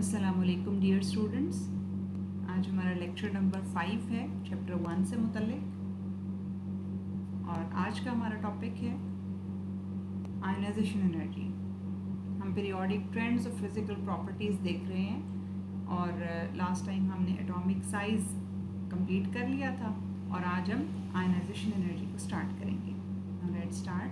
अस्सलामुअलैकुम dear students. आज हमारा लेक्चर नंबर 5 है चैप्टर 1 से मुतल्लिक, और आज का हमारा टॉपिक है आयनाइजेशन एनर्जी। हम periodic trends of physical properties देख रहे हैं, और लास्ट टाइम हमने एटॉमिक साइज कंप्लीट कर लिया था, और आज हम आयनाइजेशन एनर्जी को स्टार्ट करेंगे। Let's start.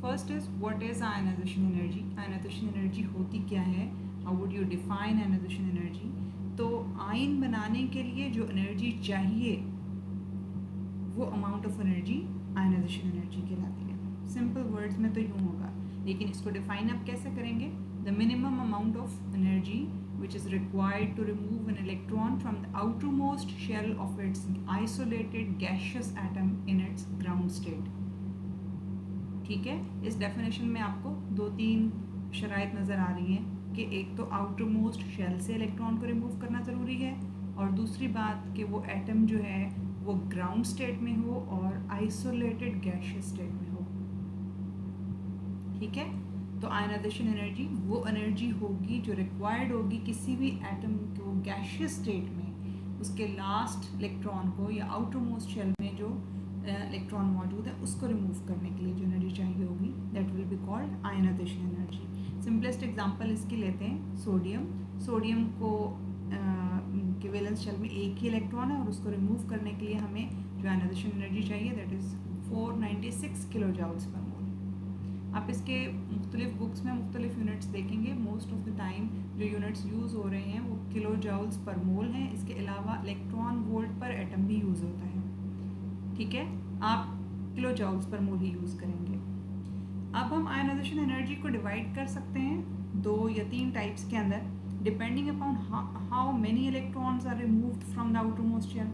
First is what is ionisation energy. Ionisation energy होती क्या है, how would you define ionisation energy. तो आयन बनाने के लिए जो एनर्जी चाहिए वो amount of energy ionisation energy कहलाती है। सिंपल वर्ड्स में तो यूँ होगा, लेकिन इसको डिफाइन आप कैसे करेंगे। The minimum amount of energy which is required to remove an electron from the outermost shell of its isolated gaseous atom in its ground state. ठीक है, इस डेफिनेशन में आपको 2-3 शराइत नज़र आ रही हैं कि एक तो आउटर मोस्ट शेल से इलेक्ट्रॉन को रिमूव करना ज़रूरी है, और दूसरी बात कि वो एटम जो है वो ग्राउंड स्टेट में हो और आइसोलेटेड गैशियस स्टेट में हो। ठीक है, तो आयनाइजेशन एनर्जी वो एनर्जी होगी जो रिक्वायर्ड होगी किसी भी एटम को गैशियस स्टेट में उसके लास्ट इलेक्ट्रॉन को या आउटर मोस्ट शेल में जो इलेक्ट्रॉन मौजूद है उसको रिमूव करने के लिए जो एनर्जी चाहिए होगी, that will be called ionisation energy. Simplest example इसकी लेते हैं सोडियम को के वैलेंस शेल में एक ही इलेक्ट्रॉन है, और उसको रिमूव करने के लिए हमें जो आयनाइजेशन एनर्जी चाहिए that is 496 kilo joules per mole. आप इसके मुख्तलिफ बुक्स में मुख्तलिफ यूनिट्स देखेंगे, मोस्ट ऑफ द टाइम जो यूनिट्स यूज़ हो रहे हैं वो किलो जूल्स पर मोल हैं। इसके अलावा इलेक्ट्रॉन वोल्ट पर एटम भी यूज़ होता है। ठीक है, आप किलो जूल्स पर मोल ही यूज़ करेंगे। अब हम आयनाइजेशन एनर्जी को डिवाइड कर सकते हैं 2 या 3 टाइप्स के अंदर, depending upon how many electrons are removed from the outermost shell.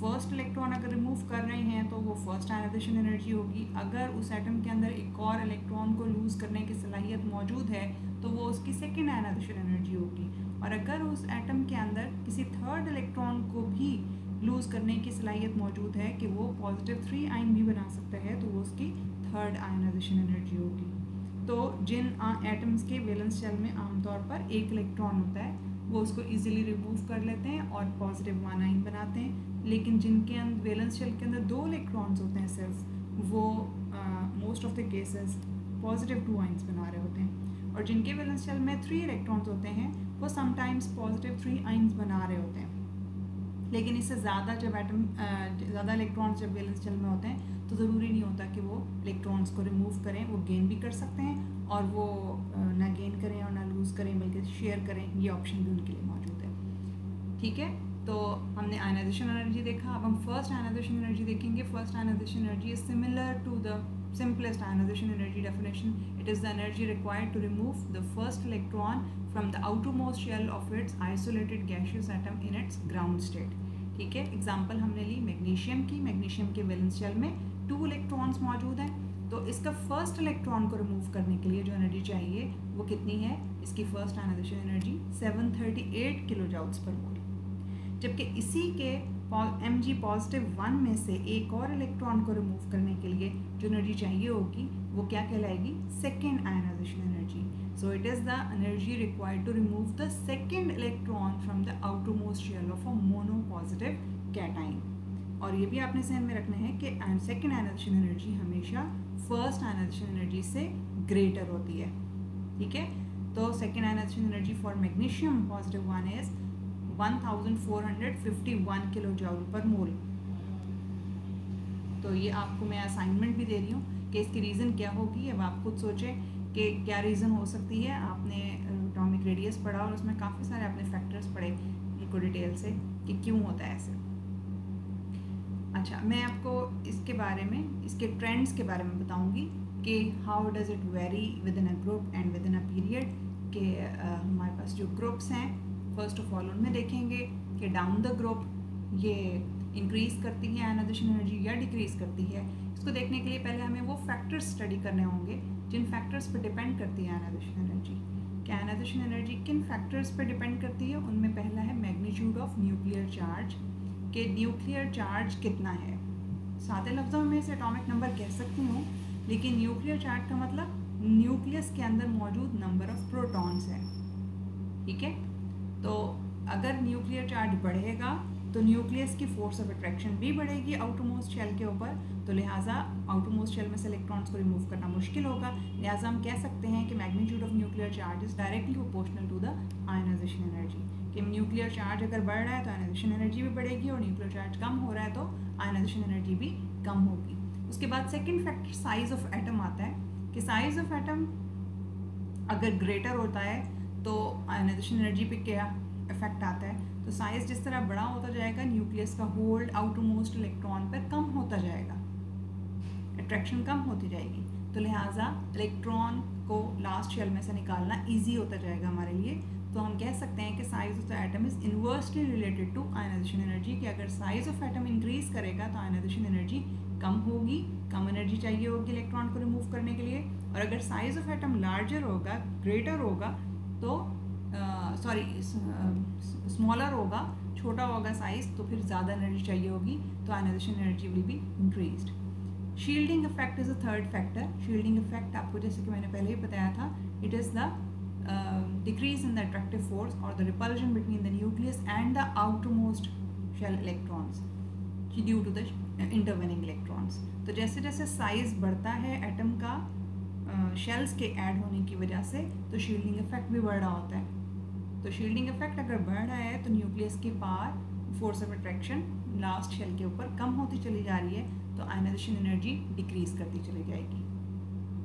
First electron अगर रिमूव कर रहे हैं तो वो फर्स्ट आयनाइजेशन एनर्जी होगी। अगर उस एटम के अंदर एक और इलेक्ट्रॉन को लूज़ करने की सलाहियत मौजूद है तो वो उसकी सेकेंड आयनाइजेशन एनर्जी होगी। और अगर उस एटम के अंदर किसी थर्ड इलेक्ट्रॉन को भी लूज़ करने की सलाहियत मौजूद है कि वो पॉजिटिव 3 आयन भी बना सकता है, तो वो उसकी थर्ड आयनाइजेशन एनर्जी होगी। तो जिन एटम्स के वैलेंस शेल में आमतौर पर एक इलेक्ट्रॉन होता है वो उसको इजीली रिमूव कर लेते हैं और पॉजिटिव 1 आयन बनाते हैं, लेकिन जिनके अंदर वैलेंस शेल के अंदर 2 इलेक्ट्रॉन्स होते हैं सिर्फ, वो most of the cases positive 2 ions बना रहे होते हैं, और जिनके वैलेंस शेल में 3 इलेक्ट्रॉन्स होते हैं वो समटाइम्स पॉजिटिव 3 आयन्स बना रहे होते हैं। लेकिन इससे ज़्यादा जब एटम ज़्यादा इलेक्ट्रॉन्स जब वैलेंस शेल में होते हैं तो ज़रूरी नहीं होता कि वो इलेक्ट्रॉन्स को रिमूव करें, वो गेन भी कर सकते हैं, और वो ना गेन करें और ना लूज़ करें बल्कि शेयर करें, ये ऑप्शन भी उनके लिए मौजूद है। ठीक है, तो हमने आयनाइजेशन एनर्जी देखा। अब हम फर्स्ट आयनाइजेशन एनर्जी देखेंगे। First ionization energy is similar to the simplest ionization energy definition. It is the energy required to remove the first electron from the outermost shell of its isolated gaseous atom in its ground state. ठीक है, example हमने ली magnesium की। Magnesium के valence shell में 2 electrons मौजूद हैं, तो इसका फर्स्ट इलेक्ट्रॉन को रिमूव करने के लिए जो एनर्जी चाहिए वो कितनी है। इसकी first ionization energy 738 kilo joules per mole. जबकि इसी के Mg पॉजिटिव 1 में से एक और इलेक्ट्रॉन को रिमूव करने के लिए जो एनर्जी चाहिए होगी वो क्या कहलाएगी, second ionization energy. So it is the energy required to remove the second electron from the outermost shell of a mono positive cation. और ये भी आपने ध्यान में रखना है कि सेकेंड आयनाइजेशन एनर्जी हमेशा फर्स्ट आयनाइजेशन एनर्जी से ग्रेटर होती है। ठीक है, तो second ionization energy for magnesium positive 1 is 1451 kilo joule per mole. तो ये आपको मैं असाइनमेंट भी दे रही हूँ कि इसकी रीज़न क्या होगी। अब आप खुद सोचें कि क्या रीज़न हो सकती है। आपने एटॉमिक रेडियस पढ़ा और उसमें काफ़ी सारे आपने फैक्टर्स पढ़े इनको डिटेल से कि क्यों होता है ऐसे। अच्छा, मैं आपको इसके बारे में, इसके ट्रेंड्स के बारे में बताऊँगी कि how does it very with in a group and with in a period. कि हमारे पास जो ग्रुप्स हैं फर्स्ट ऑफ ऑल उनमें देखेंगे कि डाउन द ग्रुप ये इंक्रीज़ करती है आयनाइजेशन एनर्जी या डिक्रीज़ करती है। इसको देखने के लिए पहले हमें वो फैक्टर्स स्टडी करने होंगे जिन फैक्टर्स पर डिपेंड करती है आयनाइजेशन एनर्जी। कि आयनाइजेशन एनर्जी किन फैक्टर्स पर डिपेंड करती है, उनमें पहला है मैग्नीट्यूड ऑफ न्यूक्लियर चार्ज, कि न्यूक्लियर चार्ज कितना है। सादे लफ्ज़ों में इसे एटॉमिक नंबर कह सकती हूँ, लेकिन न्यूक्लियर चार्ज का मतलब न्यूक्लियस के अंदर मौजूद नंबर ऑफ प्रोटॉन्स है। ठीक है, अगर न्यूक्लियर चार्ज बढ़ेगा तो न्यूक्लियस की फोर्स ऑफ अट्रैक्शन भी बढ़ेगी आउटरमोस्ट शेल के ऊपर, तो लिहाजा आउटरमोस्ट शेल में से इलेक्ट्रॉन्स को रिमूव करना मुश्किल होगा। लिहाजा हम कह सकते हैं कि magnitude of nuclear charge is directly proportional to the ionisation energy, कि न्यूक्लियर चार्ज अगर बढ़ रहा है तो आयनाइजेशन एनर्जी भी बढ़ेगी, और न्यूक्लियर चार्ज कम हो रहा है तो आयनाइजेशन एनर्जी भी कम होगी। उसके बाद second factor size of atom आता है, कि साइज ऑफ एटम अगर ग्रेटर होता है तो आयनाइजेशन एनर्जी पे क्या इफेक्ट आता है, तो साइज जिस तरह बड़ा होता जाएगा न्यूक्लियस का होल्ड आउटरमोस्ट इलेक्ट्रॉन पर कम होता जाएगा, अट्रैक्शन कम होती जाएगी, तो लिहाजा इलेक्ट्रॉन को लास्ट शेल में से निकालना ईजी होता जाएगा हमारे लिए। तो हम कह सकते हैं कि size of the atom is inversely related to ionisation energy, कि अगर साइज ऑफ एटम इंक्रीज करेगा तो आयनाइजेशन एनर्जी कम होगी, कम एनर्जी चाहिए होगी इलेक्ट्रॉन को रिमूव करने के लिए, और अगर साइज ऑफ एटम लार्जर होगा, ग्रेटर होगा, तो स्मॉलर होगा, छोटा होगा साइज, तो फिर ज़्यादा एनर्जी चाहिए होगी, तो ionisation energy will be increased. Shielding effect is a third factor. Shielding effect आपको जैसे कि मैंने पहले ही बताया था, it is the decrease in the attractive force or the repulsion between the nucleus and the outermost shell electrons due to the intervening electrons। तो जैसे जैसे साइज बढ़ता है एटम का शेल्स के ऐड होने की वजह से, तो शील्डिंग इफेक्ट भी बढ़ रहा होता है। तो शील्डिंग इफेक्ट अगर बढ़ रहा है तो न्यूक्लियस की power force of attraction last shell के ऊपर कम होती चली जा रही है, तो आयनाइजेशन एनर्जी डिक्रीज करती चली जाएगी।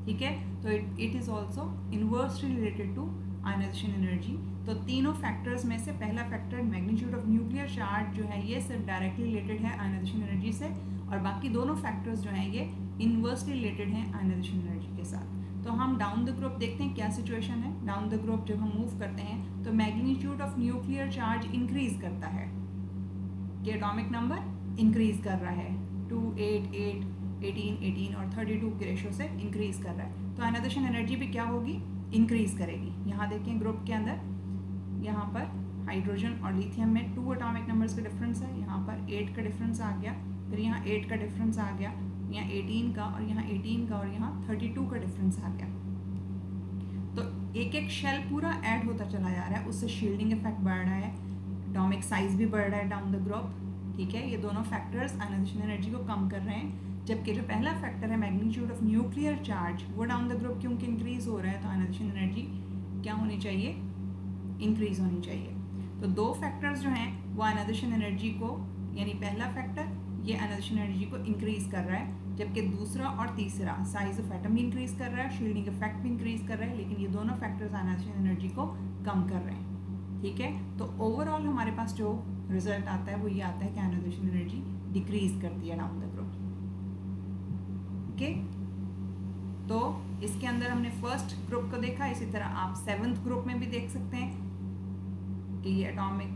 ठीक है, तो it is also inversely related to ionisation energy. तो तीनों फैक्टर्स में से पहला factor magnitude of nuclear charge जो है ये सिर्फ डायरेक्टली रिलेटेड है आयनाइजेशन एनर्जी से, और बाकी दोनों फैक्टर्स जो हैं ये इन्वर्सली रिलेटेड हैं आयनाइजेशन एनर्जी के साथ। तो हम डाउन द ग्रुप देखते हैं क्या सिचुएशन है। डाउन द ग्रुप जब हम मूव करते हैं तो magnitude of nuclear charge increase करता है, कि एटॉमिक नंबर इंक्रीज कर रहा है, 2, 8, 8, 18, 18 और 32 के रेशो से इंक्रीज कर रहा है, तो आयनाइजेशन एनर्जी भी क्या होगी, इंक्रीज करेगी। यहाँ देखें ग्रुप के अंदर, यहाँ पर हाइड्रोजन और लिथियम में 2 एटॉमिक नंबर्स का डिफरेंस है, यहाँ पर 8 का डिफरेंस आ गया, फिर यहाँ 8 का डिफरेंस आ गया, यहाँ 18 का, और यहाँ 18 का, और यहाँ 32 का डिफरेंस आ गया। तो एक एक शेल पूरा ऐड होता चला जा रहा है, उससे शील्डिंग इफेक्ट बढ़ रहा है, एटॉमिक साइज भी बढ़ रहा है डाउन द ग्रुप। ठीक है, ये दोनों फैक्टर्स आयनाइजेशन एनर्जी को कम कर रहे हैं, जबकि जो पहला फैक्टर है मैग्नीट्यूड ऑफ न्यूक्लियर चार्ज वो डाउन द ग्रुप क्योंकि इंक्रीज हो रहा है, तो आयनाइजेशन एनर्जी क्या होनी चाहिए, इंक्रीज होनी चाहिए। तो दो फैक्टर्स जो हैं वो आयनाइजेशन एनर्जी को, यानी पहला फैक्टर ये आयनाइजेशन एनर्जी को इंक्रीज कर रहा है, जबकि दूसरा और तीसरा साइज ऑफ एटम भी इंक्रीज कर रहा है, शील्डिंग इफेक्ट भी इंक्रीज कर रहा है, लेकिन ये दोनों फैक्टर्स आयनाइजेशन एनर्जी को कम कर रहे हैं। ठीक है, तो ओवरऑल हमारे पास जो रिजल्ट आता है वो ये आता है कि आयनाइजेशन एनर्जी डिक्रीज करती है डाउन द ग्रुप। ओके, तो इसके अंदर हमने फर्स्ट ग्रुप को देखा, इसी तरह आप 7th ग्रुप में भी देख सकते हैं कि ये एटॉमिक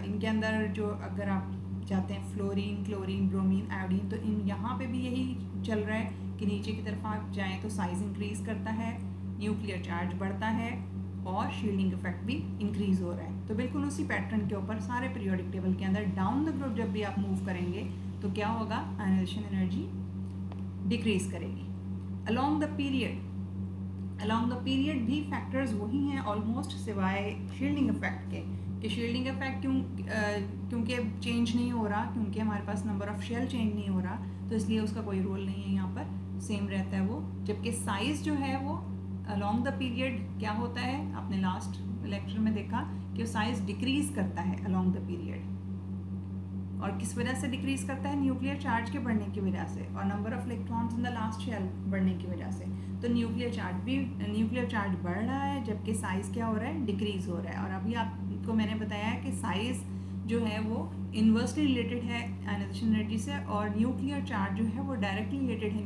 इनके अंदर जो अगर आप जाते हैं फ्लोरीन, क्लोरीन, ब्रोमीन, आयोडीन, तो इन यहाँ पे भी यही चल रहा है कि नीचे की तरफ आप जाएँ तो साइज इंक्रीज करता है, न्यूक्लियर चार्ज बढ़ता है, और शील्डिंग इफेक्ट भी इंक्रीज हो रहा है। तो बिल्कुल उसी पैटर्न के ऊपर सारे पीरियोडिक टेबल के अंदर डाउन द ग्रुप जब भी आप मूव करेंगे तो क्या होगा, आयनाइजेशन एनर्जी डिक्रीज करेगी। अलोंग द पीरियड भी फैक्टर्स वही हैं ऑलमोस्ट, सिवाय शील्डिंग इफेक्ट के, कि शील्डिंग इफेक्ट क्योंकि चेंज नहीं हो रहा, क्योंकि हमारे पास नंबर ऑफ शेल चेंज नहीं हो रहा, तो इसलिए उसका कोई रोल नहीं है, यहाँ पर सेम रहता है वो। जबकि साइज जो है वो अलोंग द पीरियड क्या होता है, आपने लास्ट लेक्चर में देखा कि साइज डिक्रीज करता है अलोंग द पीरियड, और किस वजह से डिक्रीज करता है, न्यूक्लियर चार्ज के बढ़ने की वजह से, और number of electrons in the last shell बढ़ने की वजह से। तो न्यूक्लियर चार्ज बढ़ रहा है, जबकि साइज क्या हो रहा है, डिक्रीज हो रहा है। और अभी आपको मैंने बताया कि साइज जो है वो इन्वर्सली रिलेटेड है आयनाइजेशन एनर्जी से, और न्यूक्लियर चार्ज जो है वो डायरेक्टली रिलेटेड है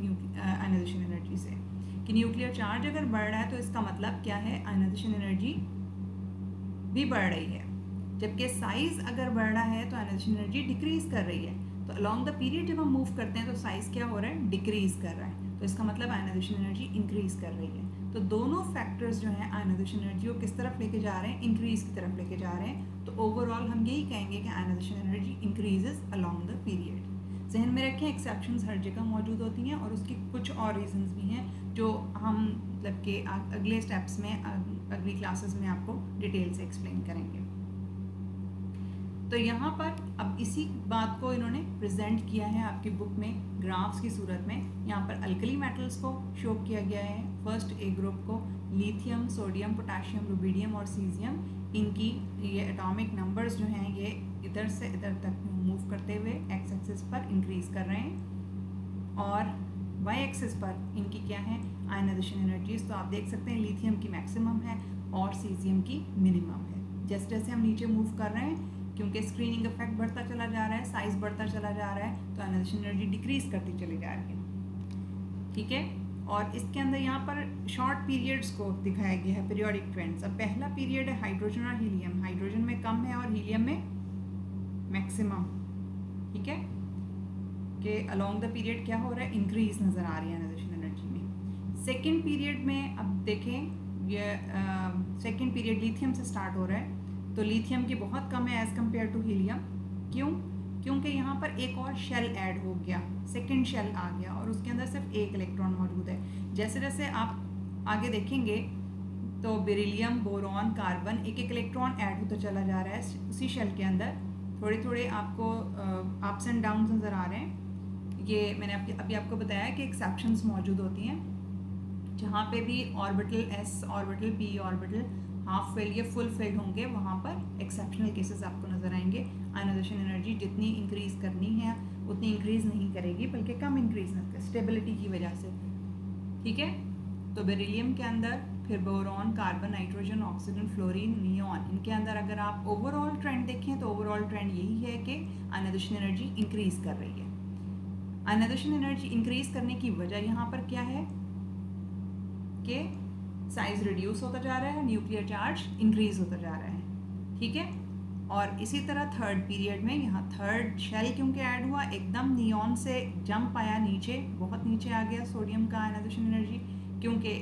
आयनाइजेशन एनर्जी से। कि न्यूक्लियर चार्ज अगर बढ़ रहा है तो इसका मतलब क्या है, आयनाइजेशन एनर्जी भी बढ़ रही है, जबकि साइज अगर बढ़ रहा है तो आयनाइजेशन एनर्जी डिक्रीज कर रही है। तो अलोंग द पीरियड जब हम मूव करते हैं तो साइज क्या हो रहा है, डिक्रीज कर रहा है, तो इसका मतलब आयनाइजेशन एनर्जी इंक्रीज कर रही है। तो दोनों फैक्टर्स जो हैं आयनाइजेशन एनर्जी को किस तरफ लेके जा रहे हैं, इंक्रीज की तरफ लेके जा रहे हैं। तो ओवरऑल हम यही कहेंगे कि ionisation energy increases along the period. जहन में रखें एक्सेप्शंस हर जगह मौजूद होती हैं, और उसकी कुछ और रीजंस भी हैं जो हम मतलब कि अगले स्टेप्स में अगली क्लासेस में आपको डिटेल से एक्सप्लेन करेंगे। तो यहाँ पर अब इसी बात को इन्होंने प्रेजेंट किया है आपकी बुक में ग्राफ्स की सूरत में। यहाँ पर अल्कली मेटल्स को शो किया गया है। फर्स्ट ए ग्रुप को लिथियम, सोडियम, पोटेशियम, रुबिडियम और सीजियम, इनकी ये एटॉमिक नंबर्स जो हैं ये इधर से इधर तक मूव करते हुए एक्स एक्सिस पर इंक्रीज कर रहे हैं और वाई एक्सिस पर इनकी क्या है आयनाइजेशन एनर्जीज। तो आप देख सकते हैं लिथियम की मैक्सिमम है और सीजियम की मिनिमम है। जैसे जैसे हम नीचे मूव कर रहे हैं, क्योंकि स्क्रीनिंग इफेक्ट बढ़ता चला जा रहा है, साइज बढ़ता चला जा रहा है, तो आयनाइजेशन एनर्जी डिक्रीज करती चली जा रही है। ठीक है, और इसके अंदर यहाँ पर शॉर्ट पीरियड्स को दिखाया गया है, पीरियोडिक ट्रेंड्स। अब पहला पीरियड है हाइड्रोजन और हीलियम। हाइड्रोजन में कम है और हीलियम में मैक्सिमम। ठीक है, कि अलोंग द पीरियड क्या हो रहा है, इंक्रीज नजर आ रही है आयनाइजेशन एनर्जी में। सेकेंड पीरियड में अब देखें, ये सेकेंड पीरियड लिथियम से स्टार्ट हो रहा है, तो लिथियम की बहुत कम है एज कम्पेयर टू हीलियम। क्यों? क्योंकि यहाँ पर एक और शेल ऐड हो गया, सेकंड शेल आ गया और उसके अंदर सिर्फ एक इलेक्ट्रॉन मौजूद है। जैसे जैसे आप आगे देखेंगे तो बेरिलियम, बोरॉन, कार्बन एक एक इलेक्ट्रॉन ऐड होता चला जा रहा है उसी शेल के अंदर। थोड़े थोड़े आपको अप्स एंड डाउन नज़र आ रहे हैं। ये मैंने अभी आपको बताया कि एक्सेप्शंस मौजूद होती हैं, जहाँ पे भी orbital S orbital P orbital half fail या फुल फेल होंगे वहाँ पर एक्सेप्शनल केसेस आपको नजर आएंगे। आयनाइजेशन एनर्जी जितनी इंक्रीज करनी है उतनी इंक्रीज नहीं करेगी, बल्कि कम इंक्रीज स्टेबिलिटी की वजह से। ठीक है, तो बेरिलियम के अंदर, फिर boron, carbon, nitrogen, oxygen, fluorine, neon, इनके अंदर अगर आप ओवरऑल ट्रेंड देखें तो ओवरऑल ट्रेंड यही है कि आयनाइजेशन एनर्जी इंक्रीज कर रही है। आयनाइजेशन एनर्जी इंक्रीज करने की वजह यहाँ पर क्या है कि साइज रिड्यूस होता जा रहा है, न्यूक्लियर चार्ज इंक्रीज होता जा रहा है। ठीक है, और इसी तरह थर्ड पीरियड में यहाँ थर्ड शेल क्योंकि ऐड हुआ, एकदम नियॉन से जंप आया नीचे, बहुत नीचे आ गया सोडियम का आयनाइजेशन एनर्जी, क्योंकि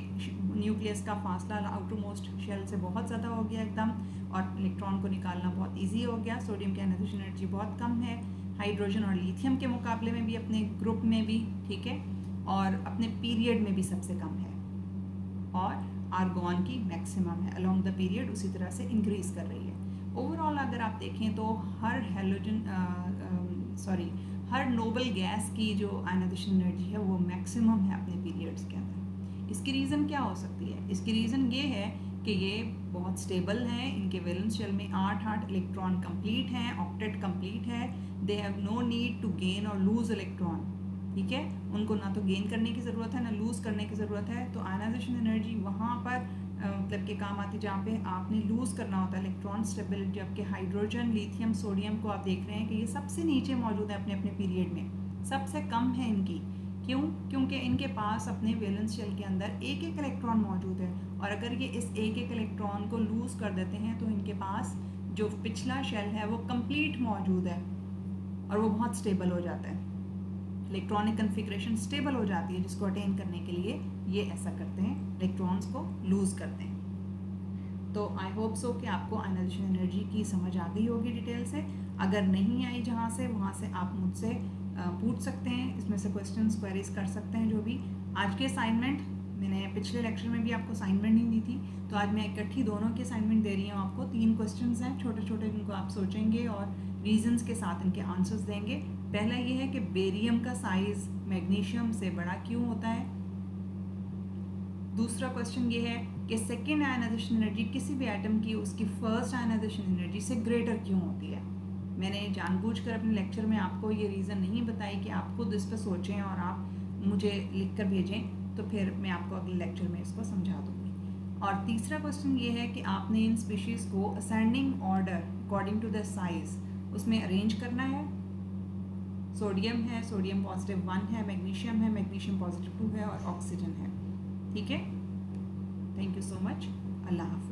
न्यूक्लियस का फासला आउटर मोस्ट शेल से बहुत ज़्यादा हो गया एकदम, और इलेक्ट्रॉन को निकालना बहुत ईजी हो गया। सोडियम की आयनाइजेशन एनर्जी बहुत कम है हाइड्रोजन और लिथियम के मुकाबले में भी, अपने ग्रुप में भी। ठीक है, और अपने पीरियड में भी सबसे कम है, और आर्गॉन की मैक्सिमम है अलोंग द पीरियड, उसी तरह से इंक्रीज कर रही है। ओवरऑल अगर आप देखें तो हर हर नोबल गैस की जो आयनाइजेशन एनर्जी है वो मैक्सिमम है अपने पीरियड्स के अंदर। इसकी रीज़न क्या हो सकती है? इसकी रीज़न ये है कि ये बहुत स्टेबल हैं, इनके वैलेंस शेल में 8 इलेक्ट्रॉन कंप्लीट हैं, ऑक्टेट कंप्लीट है, they have no need to gain और लूज इलेक्ट्रॉन। ठीक है, उनको ना तो गेन करने की ज़रूरत है ना लूज़ करने की ज़रूरत है। तो आयनाइजेशन एनर्जी वहाँ पर मतलब के काम आती है जहाँ पे आपने लूज़ करना होता है इलेक्ट्रॉन स्टेबिलिटी। जबकि हाइड्रोजन, लिथियम, सोडियम को आप देख रहे हैं कि ये सबसे नीचे मौजूद है अपने अपने पीरियड में, सबसे कम है इनकी। क्यों? क्योंकि इनके पास अपने वैलेंस शेल के अंदर एक एक इलेक्ट्रॉन मौजूद है, और अगर ये इस एक एक इलेक्ट्रॉन को लूज़ कर देते हैं तो इनके पास जो पिछला शेल है वो कंप्लीट मौजूद है और वो बहुत स्टेबल हो जाता है, इलेक्ट्रॉनिक कन्फिग्रेशन स्टेबल हो जाती है, जिसको अटेन करने के लिए ये ऐसा करते हैं, इलेक्ट्रॉन्स को लूज़ करते हैं। तो आई होप सो कि आपको आयनाइजेशन एनर्जी की समझ आ गई होगी डिटेल से। अगर नहीं आई जहाँ से, वहाँ से आप मुझसे पूछ सकते हैं, इसमें से क्वेश्चंस क्वेरीज कर सकते हैं। जो भी आज के असाइनमेंट, मैंने पिछले लेक्चर में भी आपको असाइनमेंट नहीं दी थी, तो आज मैं इकट्ठी दोनों की असाइनमेंट दे रही हूँ आपको। 3 क्वेश्चंस हैं छोटे छोटे, जिनको आप सोचेंगे और रीजंस के साथ इनके आंसर्स देंगे। पहला ये है कि बेरियम का साइज मैग्नीशियम से बड़ा क्यों होता है। दूसरा क्वेश्चन ये है कि सेकेंड आयनाइजेशन एनर्जी किसी भी एटम की उसकी फर्स्ट आयनाइजेशन एनर्जी से ग्रेटर क्यों होती है। मैंने जानबूझकर अपने लेक्चर में आपको ये रीज़न नहीं बताई कि आप खुद इस पर सोचें और आप मुझे लिख कर भेजें, तो फिर मैं आपको अगले लेक्चर में इसको समझा दूँगी। और तीसरा क्वेश्चन ये है कि आपने इन स्पीशीज़ को ascending order according to the size उसमें अरेंज करना है। सोडियम है, सोडियम पॉजिटिव 1 है, मैग्नीशियम है, मैग्नीशियम पॉजिटिव 2 है, और ऑक्सीजन है। ठीक है, थैंक यू सो मच, अल्लाह हाफ़िज़।